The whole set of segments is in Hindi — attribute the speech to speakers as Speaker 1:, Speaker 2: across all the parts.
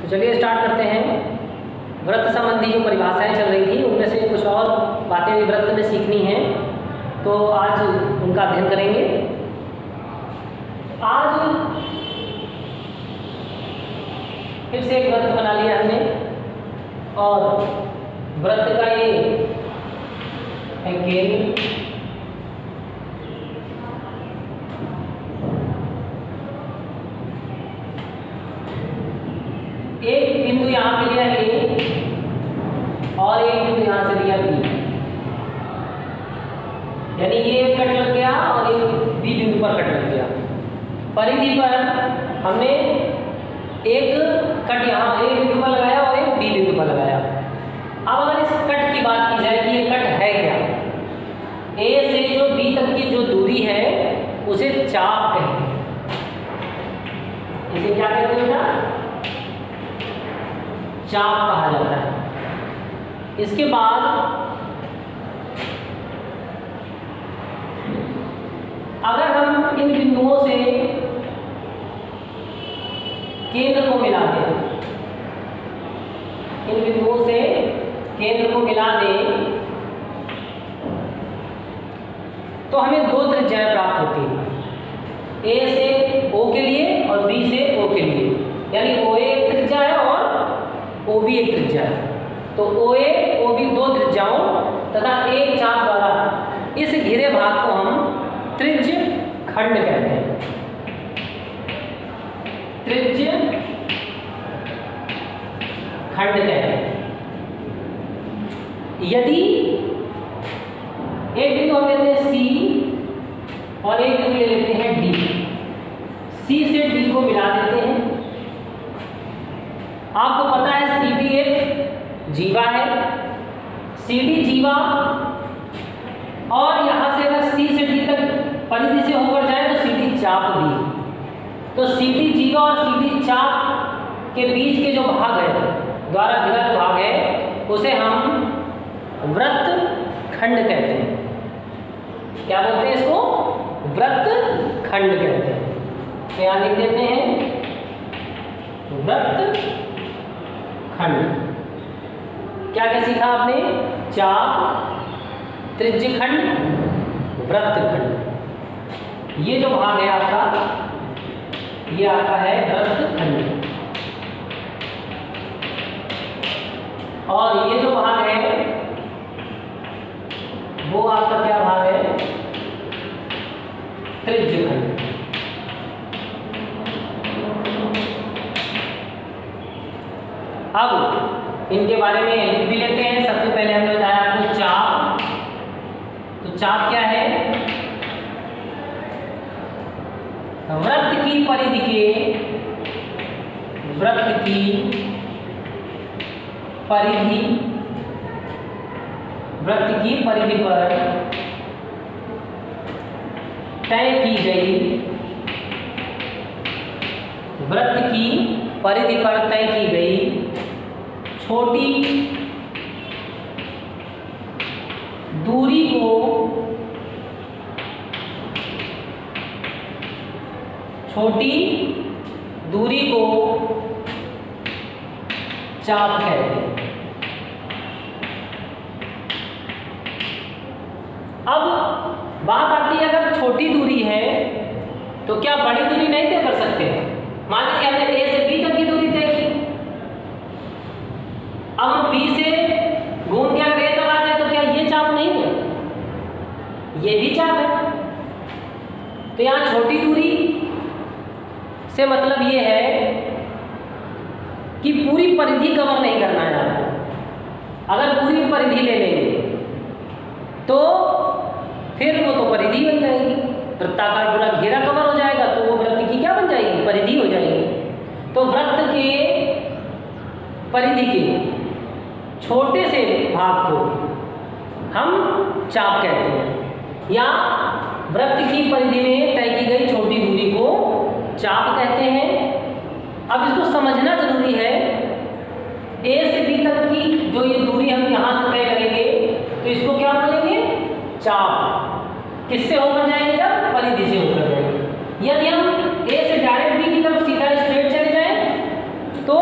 Speaker 1: तो चलिए स्टार्ट करते हैं। वृत्त संबंधी जो परिभाषाएं चल रही थी उनमें से कुछ और बातें भी वृत्त में सीखनी हैं, तो आज उनका अध्ययन करेंगे। आज फिर से एक वृत्त बना लिया हमने और वृत्त का ये है केंद्र, एक बिंदु यहाँ पे लिया ए और एक बिंदु यहाँ से लिया बी, यानी ये एक कट लग गया और एक बी बिंदु पर कट लग गया। परिधि पर हमने एक कट यहाँ ए बिंदु पर लगाया और एक बी बिंदु पर लगाया। अब अगर इस कट की बात की जाए कि ये कट है क्या, ए से जो बी तक की जो दूरी है उसे चाप कहते हैं। इसे क्या कहते हैं बेटा? चाप कहा जाता है। इसके बाद अगर हम इन बिंदुओं से केंद्र को मिला दें, इन बिंदुओं से केंद्र को मिला दें तो हमें दो त्रिज्याएं प्राप्त होती हैं, ए से ओ के लिए और बी से ओ के लिए, यानी ओ ए एक त्रिज्या है और ओ बी एक त्रिज्या है। तो ओ ए ओ बी दो त्रिज्याओं तथा एक चाप द्वारा इस घिरे भाग को हम त्रिज्य खंड कहते हैं। त्रिज्य खंड कहते हैं। यदि एक बिंदु हम लेते हैं सी और एक बिंदु ले लेते हैं डी, सी से डी को मिला देते हैं। आपको पता है सी डी एक जीवा है, सी डी जीवा, और यहां से अगर सी से डी तक परिधि से होकर जाए तो सी डी चाप भी। तो सी डी जीवा और सी डी चाप के बीच के जो भाग है, द्वारा घिरा जो भाग है, उसे हम वृत्त खंड कहते हैं। क्या बोलते हैं इसको? वृत्त खंड कहते हैं। क्या लिख देते हैं? वृत्त खंड। क्या क्या सीखा आपने? चाप, त्रिज्य खंड, वृत्त खंड। ये जो भाग है आपका, ये आपका है वृत्त खंड, और ये जो भाग है वो आपका क्या भाग है? त्रिज्य खंड। अब इनके बारे में लिख भी लेते हैं। सबसे पहले हमने बताया आपको चाप। तो चाप क्या है? वृत्त की परिधि के, वृत्त की परिधि, वृत्त की परिधि पर तय की गई, वृत्त की परिधि पर तय की गई छोटी दूरी को चाप कहते हैं। अब बात आती है, अगर छोटी दूरी है तो क्या बड़ी दूरी नहीं तय कर सकते? मान लीजिए हमने ए से बी तक की दूरी तय की, अब हम बी से घूम के अगर ए तक आ जाए तो क्या ये चाप नहीं है? ये भी चाप है। तो यहाँ छोटी दूरी से मतलब ये है कि पूरी परिधि कवर नहीं करना है आपको। अगर पूरी परिधि ले लेंगे तो फिर वो तो परिधि बन जाएगी, वृत्ताकार पूरा घेरा कवर हो जाएगा, तो वो वृत्त की क्या बन जाएगी? परिधि हो जाएगी। तो वृत्त के परिधि के छोटे से भाग को हम चाप कहते हैं, या वृत्त की परिधि में तय की गई छोटी दूरी को चाप कहते हैं। अब इसको समझना जरूरी है। ए से बी तक की जो ये दूरी हम यहाँ से तय करेंगे तो इसको क्या बोलेंगे? चाप। किससे होकर जाएंगे? जब परिधि से होकर जाएंगे। यदि हम ए से डायरेक्ट बी की तरफ सीधा स्ट्रेट चले जाएं तो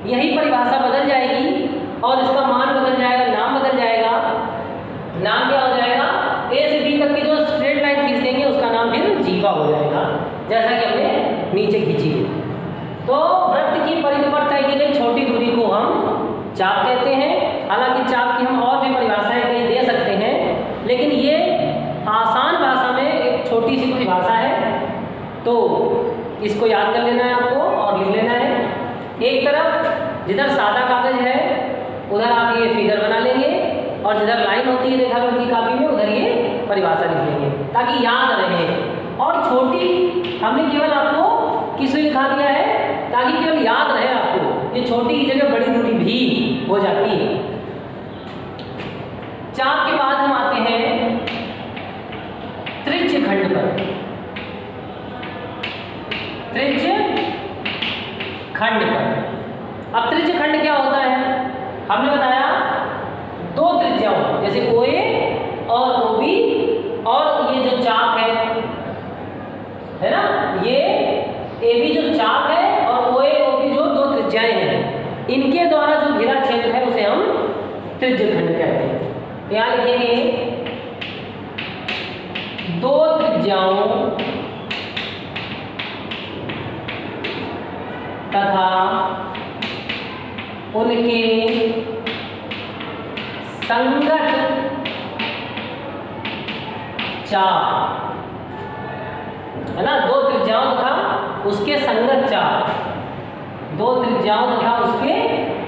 Speaker 1: यही परिभाषा बदल जाएगी और इसका मान बदल जाएगा, नाम बदल जाएगा। नाम क्या हो जाएगा? ए से बी तक की जो स्ट्रेट लाइन खींच देंगे उसका नाम फिर जीवा हो जाएगा, जैसा कि हमने नीचे खींची। तो वृत्त की परिधि पर तय की गई छोटी दूरी को हम चाप कहते हैं। हालांकि चाप की हम और भी परिभाषाएं कहीं दे सकते हैं, लेकिन ये आसान भाषा में एक छोटी सी परिभाषा है, तो इसको याद कर लेना है आपको और लिख लेना है। एक तरफ जिधर सादा कागज है उधर आप ये फिगर बना लेंगे और जिधर लाइन होती है रेखाखंड की कॉपी में उधर ये परिभाषा लिख लेंगे ताकि याद रहे। और छोटी हमने केवल आपको किस लिए लिखा दिया है? ताकि केवल याद रहे आपको, ये छोटी की जगह बड़ी दूरी भी हो जाती है। चाप के बाद हम आते हैं त्रिज्य खंड पर। त्रिज्य खंड पर अब त्रिज्य खंड क्या होता है? हमने बताया दो त्रिज्याओं जैसे OA और OB, और ये जो चाप है ना, ये AB जो चाप है और OA OB जो दो त्रिज्याएं हैं, इनके द्वारा जो घिरा क्षेत्र है उसे हम त्रिज्य खंड कहते हैं। यहाँ लिखेंगे दो त्रिज्याओं तथा उनके संगत चाप, है ना, दो त्रिज्याओं तथा उसके संगत चाप, दो त्रिज्याओं तथा उसके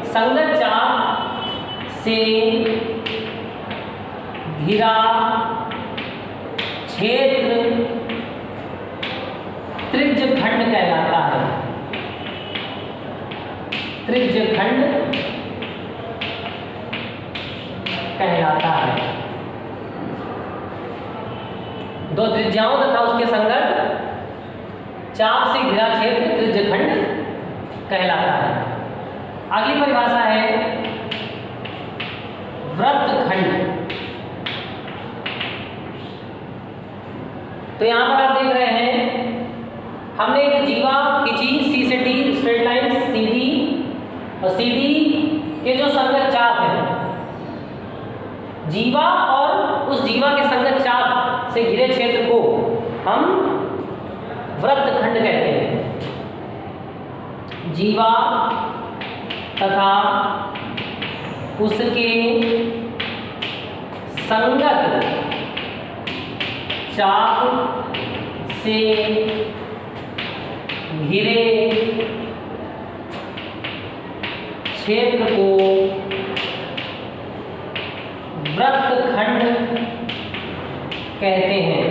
Speaker 1: संगत चाप से घिरा क्षेत्र त्रिज्य खंड कहलाता है। त्रिज्य खंड कहलाता है। दो त्रिज्याओं तथा उसके संगत चाप से घिरा क्षेत्र त्रिज्य खंड कहलाता है। अगली परिभाषा है वृत्तखंड। तो यहां पर आप देख रहे हैं हमने एक जीवा खींची, C से D स्ट्रेट लाइन CD, और CD के जो संगत चाप है, जीवा और उस जीवा के संगत चाप से घिरे क्षेत्र को हम वृत्तखंड कहते हैं। जीवा तथा उसके संगत चाप से घिरे क्षेत्र को वृत्तखंड कहते हैं।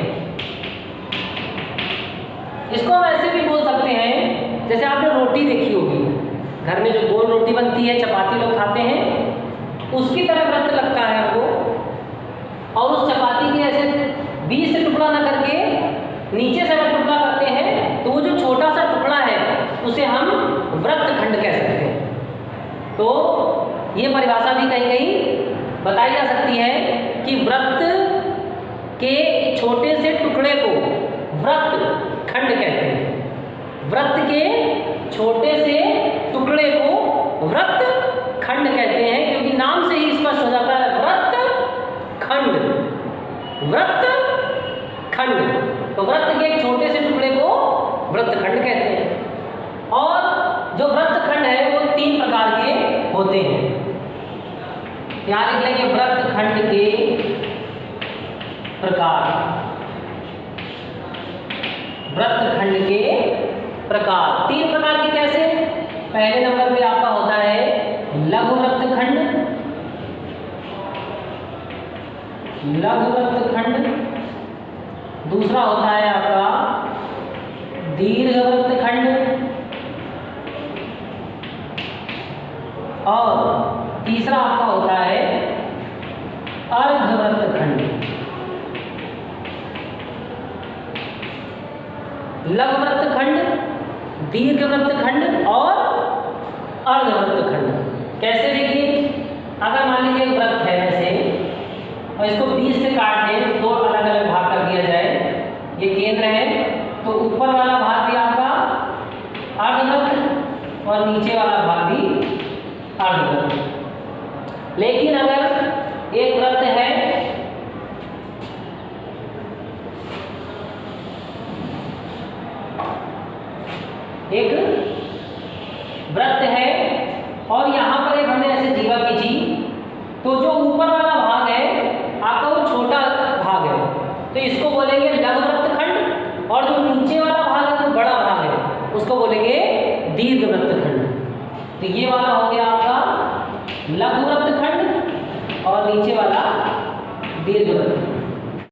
Speaker 1: इसको हम ऐसे भी बोल सकते हैं, जैसे आपने रोटी देखी होगी, घर में जो गोल रोटी बनती है, चपाती लोग खाते हैं, उसकी तरह वृत्त लगता है हमको, और उस चपाती के ऐसे बीच से टुकड़ा ना करके नीचे से अगर टुकड़ा करते हैं तो वो जो छोटा सा टुकड़ा है उसे हम वृत्तखंड कह सकते हैं। तो ये परिभाषा भी कहीं कहीं बताई जा सकती है कि वृत्त के छोटे से टुकड़े को वृत्तखंड कहते हैं। वृत्त के छोटे से टुकड़े को वृत्तखंड कहते हैं, क्योंकि नाम से ही स्पष्ट हो जाता है वृत्तखंड। वृत्तखंड, तो वृत्त के एक छोटे से टुकड़े को वृत्तखंड कहते हैं। और जो वृत्तखंड है वो 3 प्रकार के होते हैं। यहाँ लिख लेंगे वृत्तखंड के प्रकार। वृत्तखंड के प्रकार 3 प्रकार के कैसे? पहले नंबर पे आपका होता है लघु वृत्तखंड, लघु वृत्तखंड। दूसरा होता है आपका दीर्घ वृत्तखंड, और तीसरा आपका होता है अर्धवृत्तखंड। लघु वृत्तखंड, दीर्घ वृत्तखंड और अर्धवृत्तखंड। कैसे? देखिए, अगर मान लीजिए वृत्त है ऐसे और इसको 20 से काट दें, 2 अलग अलग भाग कर दिया जाए, ये केंद्र है, तो ऊपर वाला भाग भी आपका अर्धवृत्त और नीचे वाला भाग भी अर्धवृत्त। लेकिन अगर एक वृत्त है, एक वृत्त है और यहाँ पर एक हमने ऐसे जीवा खींची, तो जो ऊपर वाला भाग है आपका वो छोटा भाग है, तो इसको बोलेंगे लघु वृत्तखंड, और जो नीचे वाला भाग है वो बड़ा भाग है, उसको बोलेंगे दीर्घ वृत्तखंड। तो ये वाला हो गया आपका लघु वृत्तखंड और नीचे वाला दीर्घ वृत्तखंड।